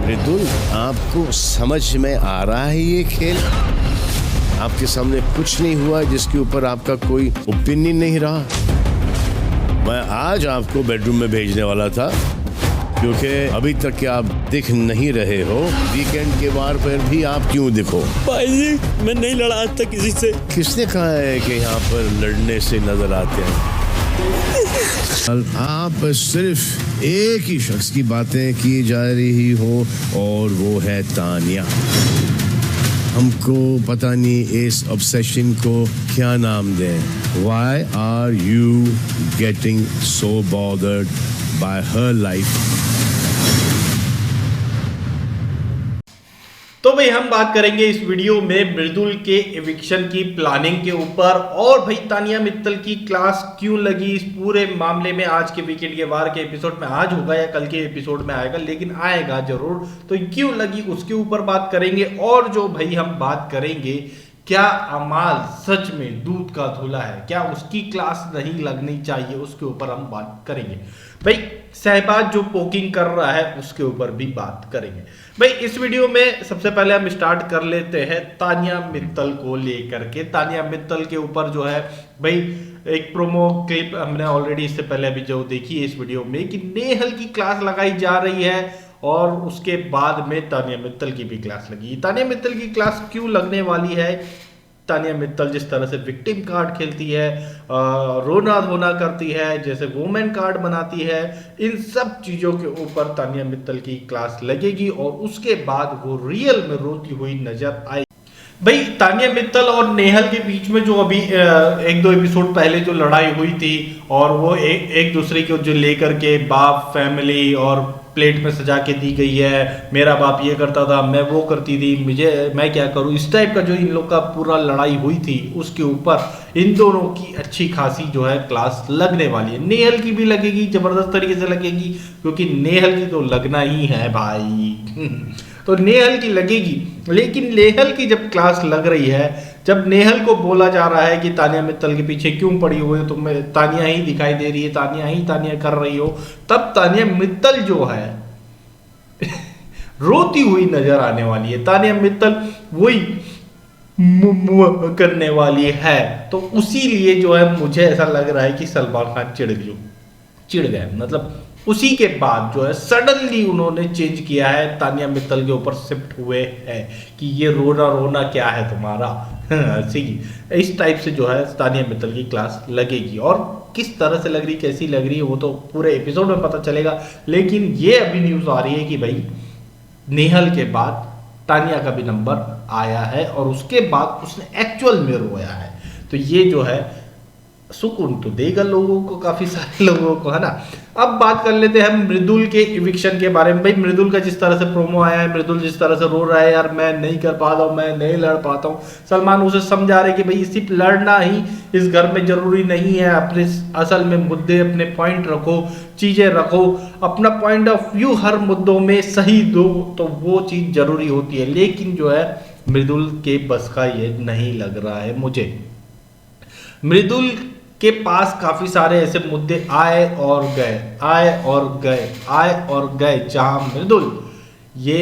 मृदुल, आपको समझ में आ रहा है ये खेल? आपके सामने कुछ नहीं हुआ जिसके ऊपर आपका कोई ओपिनियन नहीं रहा। मैं आज आपको बेडरूम में भेजने वाला था क्योंकि अभी तक के आप दिख नहीं रहे हो। वीकेंड के बार पर भी आप क्यों दिखो? भाई जी, मैं नहीं लड़ा आज तक किसी से। किसने कहा है कि यहाँ पर लड़ने से नजर आते हैं? आप सिर्फ एक ही शख्स की बातें की जा रही हो और वो है तानिया। हमको पता नहीं इस ऑब्सेशन को क्या नाम दें। Why are you getting so bothered by her life? तो भाई हम बात करेंगे इस वीडियो में मृदुल के एविक्शन की प्लानिंग के ऊपर और भाई तानिया मित्तल की क्लास क्यों लगी, इस पूरे मामले में आज के वीकेंड के वार के एपिसोड में आज होगा या कल के एपिसोड में आएगा, लेकिन आएगा जरूर। तो क्यों लगी उसके ऊपर बात करेंगे। और जो भाई हम बात करेंगे, क्या अमाल सच में दूध का धुला है, क्या उसकी क्लास नहीं लगनी चाहिए, उसके ऊपर हम बात करेंगे। भाई सहबाज जो पोकिंग कर रहा है उसके ऊपर भी बात करेंगे। भाई इस वीडियो में सबसे पहले हम स्टार्ट कर लेते हैं तानिया मित्तल को लेकर के। तानिया मित्तल के ऊपर जो है भाई एक प्रोमो क्लिप हमने ऑलरेडी इससे पहले भी जो देखी है इस वीडियो में कि नेहल की क्लास लगाई जा रही है और उसके बाद में तानिया मित्तल की भी क्लास लगी। तानिया मित्तल की क्लास क्यों लगने वाली है? तानिया मित्तल जिस तरह से विक्टिम कार्ड खेलती है, रोना धोना करती है, जैसे वुमेन कार्ड बनाती है, इन सब चीज़ों के ऊपर तानिया मित्तल की क्लास लगेगी और उसके बाद वो रियल में रोती हुई नजर आएगी। भाई तानिया मित्तल और नेहल के बीच में जो अभी एक दो एपिसोड पहले जो लड़ाई हुई थी और वो एक दूसरे को जो लेकर के बाप, फैमिली और प्लेट में सजा के दी गई है, मेरा बाप ये करता था, मैं वो करती थी, मैं क्या करूं, इस टाइप का जो इन लोग का पूरा लड़ाई हुई थी उसके ऊपर इन दोनों की अच्छी खासी जो है क्लास लगने वाली है। नेहल की भी लगेगी, जबरदस्त तरीके से लगेगी, क्योंकि नेहल की तो लगना ही है भाई। तो नेहल की लगेगी, लेकिन नेहल की जब क्लास लग रही है, जब नेहल को बोला जा रहा है कि तानिया मित्तल के पीछे क्यों पड़ी हुई हो, तुम्हें तानिया ही दिखाई दे रही है, तानिया कर रही हो, तब तानिया मित्तल जो है रोती हुई नजर आने वाली है। तानिया मित्तल वही करने वाली है। तो उसी लिए जो है मुझे ऐसा लग रहा है कि सलमान खान चिढ़ गए, मतलब उसी के बाद जो है सडनली उन्होंने चेंज किया है, तानिया मित्तल के ऊपर शिफ्ट हुए हैं कि ये रोना क्या है तुम्हारा। इस टाइप से जो है तानिया मित्तल की क्लास लगेगी और किस तरह से लग रही, कैसी लग रही है वो तो पूरे एपिसोड में पता चलेगा। लेकिन ये अभी न्यूज आ रही है कि भाई नेहल के बाद तानिया का भी नंबर आया है और उसके बाद उसने एक्चुअल में रोया है। तो ये जो है सुकून तो देगा लोगों को, काफी सारे लोगों को, है ना। अब बात कर लेते हैं हम मृदुल के इविक्शन के बारे में। भाई मृदुल का जिस तरह से प्रोमो आया है, मृदुल जिस तरह से रो रहा है, यार मैं नहीं कर पाता हूँ, मैं नहीं लड़ पाता हूँ। सलमान उसे समझा रहे कि भाई सिर्फ लड़ना ही इस घर में जरूरी नहीं है, अपने असल में मुद्दे, अपने पॉइंट रखो, चीजें रखो, अपना पॉइंट ऑफ व्यू हर मुद्दों में सही दो, तो वो चीज जरूरी होती है। लेकिन जो है मृदुल के बस का ये नहीं लग रहा है मुझे। मृदुल के पास काफी सारे ऐसे मुद्दे आए और गए जहां मृदुल ये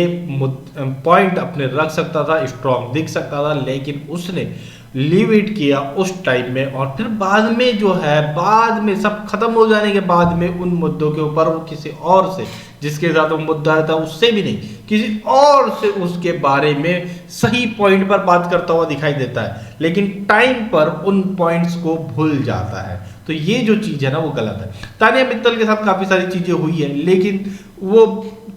पॉइंट अपने रख सकता था, स्ट्रॉन्ग दिख सकता था, लेकिन उसने लीव इट किया उस टाइम में। और फिर बाद में जो है, बाद में सब खत्म हो जाने के बाद में उन मुद्दों के ऊपर वो किसी और से, जिसके साथ वो मुद्दा था उससे भी नहीं, किसी और से उसके बारे में सही पॉइंट पर बात करता हुआ दिखाई देता है, लेकिन टाइम पर उन पॉइंट्स को भूल जाता है। तो ये जो चीज है ना वो गलत है। तानिया मित्तल के साथ काफी सारी चीजें हुई है, लेकिन वो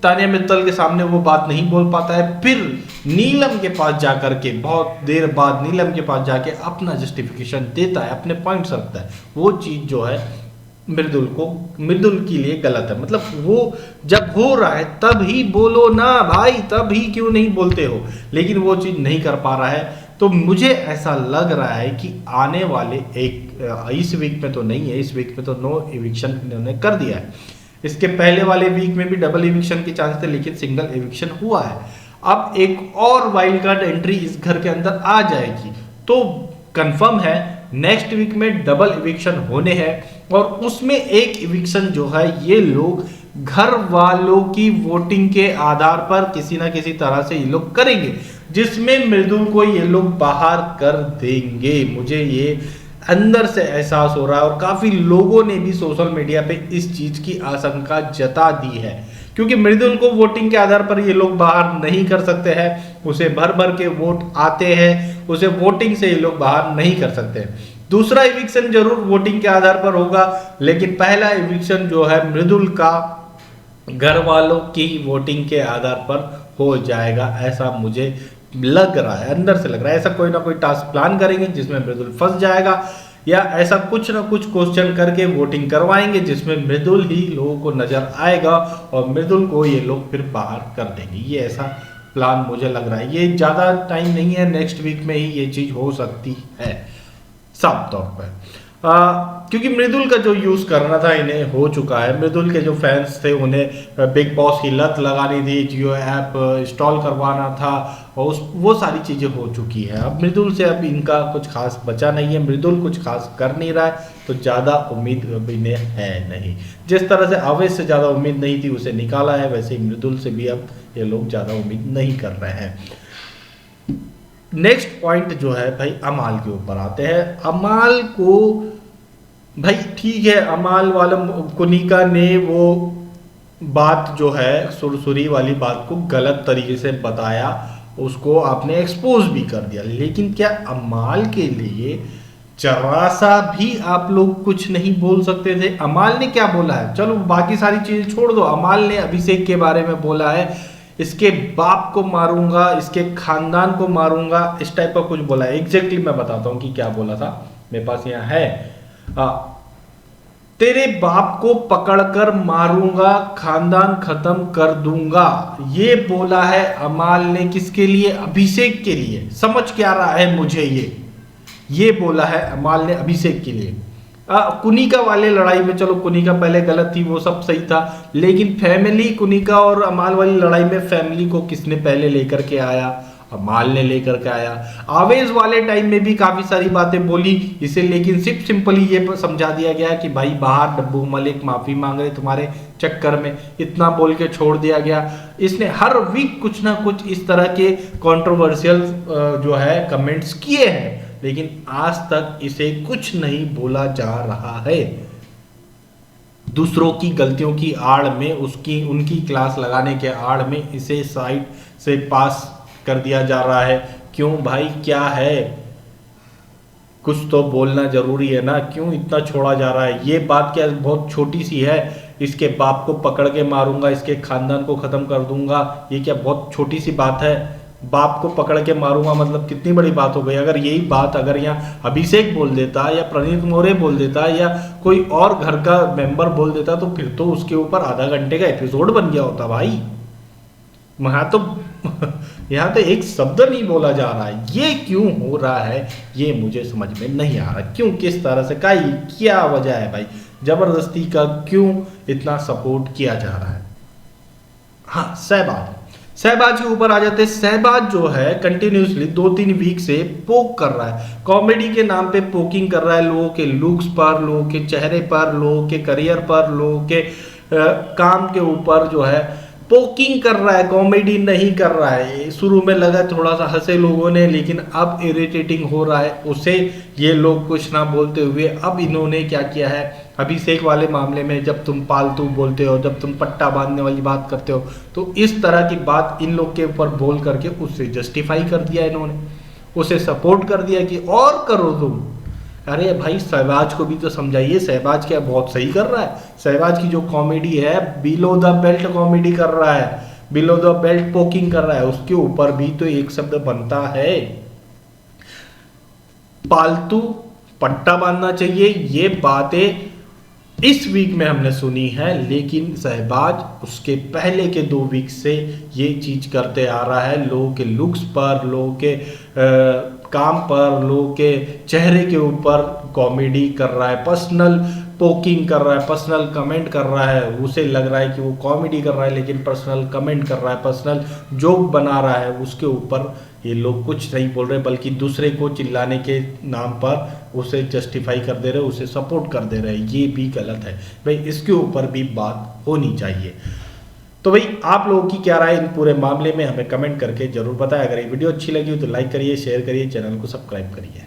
तानिया मित्तल के सामने वो बात नहीं बोल पाता है। फिर नीलम के पास जाकर के, बहुत देर बाद नीलम के पास जाके अपना जस्टिफिकेशन देता है, अपने पॉइंट्स रखता है। वो चीज जो है मृदुल के लिए गलत है। मतलब वो जब हो रहा है तब ही बोलो ना भाई, तब ही क्यों नहीं बोलते हो, लेकिन वो चीज नहीं कर पा रहा है। तो मुझे ऐसा लग रहा है कि आने वाले इस वीक में तो नहीं है, इस वीक में तो नो इविक्शन इन्होंने कर दिया है। इसके पहले वाले वीक में भी डबल इविक्शन के चांस थे, लेकिन सिंगल इविक्शन हुआ है। अब एक और वाइल्ड कार्ड एंट्री इस घर के अंदर आ जाएगी, तो कंफर्म है नेक्स्ट वीक में डबल इविक्शन होने हैं और उसमें एक इविक्शन जो है ये लोग घर वालों की वोटिंग के आधार पर किसी ना किसी तरह से ये लोग करेंगे, जिसमें मृदुल को ये लोग बाहर कर देंगे। मुझे ये अंदर से एहसास हो रहा है और काफी लोगों ने भी सोशल मीडिया पे इस चीज की आशंका जता दी है, क्योंकि मृदुल को वोटिंग के आधार पर ये लोग बाहर नहीं कर सकते हैं। उसे भर भर के वोट आते हैं, उसे वोटिंग से ये लोग बाहर नहीं कर सकते। दूसरा इविक्शन जरूर वोटिंग के आधार पर होगा, लेकिन पहला इविक्शन जो है मृदुल का घर वालों की वोटिंग के आधार पर हो जाएगा, ऐसा मुझे लग रहा है, अंदर से लग रहा है। ऐसा कोई ना कोई टास्क प्लान करेंगे जिसमें मृदुल फंस जाएगा, या ऐसा कुछ ना कुछ क्वेश्चन करके वोटिंग करवाएंगे जिसमें मृदुल ही लोगों को नजर आएगा और मृदुल को ये लोग फिर बाहर कर देंगे। ये ऐसा प्लान मुझे लग रहा है। ये ज़्यादा टाइम नहीं है, नेक्स्ट वीक में ही ये चीज़ हो सकती है साफ तौर पर, क्योंकि मृदुल का जो यूज करना था इन्हें हो चुका है। मृदुल के जो फैंस थे उन्हें बिग बॉस की लत लगानी थी, जियो ऐप इंस्टॉल करवाना था, और वो सारी चीजें हो चुकी है। अब मृदुल से अब इनका कुछ खास बचा नहीं है, मृदुल कुछ खास कर नहीं रहा है, तो ज्यादा उम्मीद अब इन्हें है नहीं। जिस तरह से आवेश से ज्यादा उम्मीद नहीं थी उसे निकाला है, वैसे ही मृदुल से भी अब ये लोग ज्यादा उम्मीद नहीं कर रहे हैं। नेक्स्ट पॉइंट जो है भाई अमाल के ऊपर आते हैं। अमाल को भाई ठीक है, अमाल वाला कुनिका ने वो बात जो है सुरसुरी वाली बात को गलत तरीके से बताया, उसको आपने एक्सपोज भी कर दिया, लेकिन क्या अमाल के लिए जरा सा भी आप लोग कुछ नहीं बोल सकते थे? अमाल ने क्या बोला है, चलो बाकी सारी चीजें छोड़ दो, अमाल ने अभिषेक के बारे में बोला है इसके बाप को मारूंगा, इसके खानदान को मारूंगा, इस टाइप का कुछ बोला है। एग्जैक्टली मैं बताता हूं कि क्या बोला था, मेरे पास यहाँ है। तेरे बाप को पकड़कर मारूंगा, खानदान खत्म कर दूंगा, ये बोला है अमाल ने। किसके लिए? अभिषेक के लिए। समझ क्या रहा है मुझे, ये बोला है अमाल ने अभिषेक के लिए। कुनिका वाले लड़ाई में चलो कुनिका पहले गलत थी, वो सब सही था, लेकिन फैमिली कुनिका और अमाल वाली लड़ाई में फैमिली को किसने पहले लेकर के आया? अमाल ने लेकर के आया। आवेश वाले टाइम में भी काफी सारी बातें बोली इसे, लेकिन सिर्फ सिंपली ये समझा दिया गया कि भाई बाहर डब्बू मलिक माफी मांग रहे तुम्हारे चक्कर में, इतना बोल के छोड़ दिया गया। इसने हर वीक कुछ ना कुछ इस तरह के कंट्रोवर्शियल जो है कमेंट्स किए हैं, लेकिन आज तक इसे कुछ नहीं बोला जा रहा है। दूसरों की गलतियों की आड़ में, उनकी क्लास लगाने के आड़ में इसे साइड से पास कर दिया जा रहा है। क्यों भाई, क्या है? कुछ तो बोलना जरूरी है ना, क्यों इतना छोड़ा जा रहा है? ये बात क्या बहुत छोटी सी है, इसके बाप को पकड़ के मारूंगा, इसके खानदान को खत्म कर दूंगा, ये क्या बहुत छोटी सी बात है? बाप को पकड़ के मारूंगा मतलब कितनी बड़ी बात हो गई। अगर यही बात अगर यहाँ अभिषेक बोल देता, या प्रणीत मौर्य बोल देता, या कोई और घर का मेंबर बोल देता, तो फिर तो उसके ऊपर आधा घंटे का एपिसोड बन गया होता भाई। यहाँ तो एक शब्द नहीं बोला जा रहा है। ये क्यों हो रहा है ये मुझे समझ में नहीं आ रहा। क्यों, किस तरह से, क्या वजह है भाई? जबरदस्ती का क्यों इतना सपोर्ट किया जा रहा है? हाँ, सहबाज के ऊपर आ जाते हैं। सहबाज जो है कंटिन्यूसली 2-3 वीक से पोक कर रहा है, कॉमेडी के नाम पे पोकिंग कर रहा है, लोगों के लुक्स पर, लोगों के चेहरे पर, लोगों के करियर पर, लोगों के काम के ऊपर जो है पोकिंग कर रहा है, कॉमेडी नहीं कर रहा है। शुरू में लगा थोड़ा सा हंसे लोगों ने, लेकिन अब इरिटेटिंग हो रहा है उसे ये लोग कुछ ना बोलते हुए। अब इन्होंने क्या किया है, अभिषेक वाले मामले में जब तुम पालतू बोलते हो, जब तुम पट्टा बांधने वाली बात करते हो, तो इस तरह की बात इन लोग के ऊपर बोल करके उससे जस्टिफाई कर दिया इन्होंने, उसे सपोर्ट कर दिया कि और करो तुम। अरे भाई, सहबाज को भी तो समझाइए, सहबाज क्या बहुत सही कर रहा है? सहबाज की जो कॉमेडी है बिलो द बेल्ट कॉमेडी कर रहा है, बिलो द बेल्ट पोकिंग कर रहा है, उसके ऊपर भी तो एक शब्द बनता है, पालतू पट्टा बांधना चाहिए। ये बातें इस वीक में हमने सुनी है, लेकिन सहबाज उसके पहले के 2 वीक से ये चीज करते आ रहा है। लोगों के लुक्स पर, लोगों के काम पर, लोगों के चेहरे के ऊपर कॉमेडी कर रहा है, पर्सनल पोकिंग कर रहा है, पर्सनल कमेंट कर रहा है, उसे लग रहा है कि वो कॉमेडी कर रहा है लेकिन पर्सनल कमेंट कर रहा है, पर्सनल जोक बना रहा है, उसके ऊपर ये लोग कुछ नहीं बोल रहे बल्कि दूसरे को चिल्लाने के नाम पर उसे जस्टिफाई कर दे रहे, उसे सपोर्ट कर दे रहे। ये भी गलत है भाई, इसके ऊपर भी बात होनी चाहिए। तो भाई आप लोगों की क्या राय इन पूरे मामले में हमें कमेंट करके जरूर बताएं। अगर ये वीडियो अच्छी लगी हो तो लाइक करिए, शेयर करिए, चैनल को सब्सक्राइब करिए।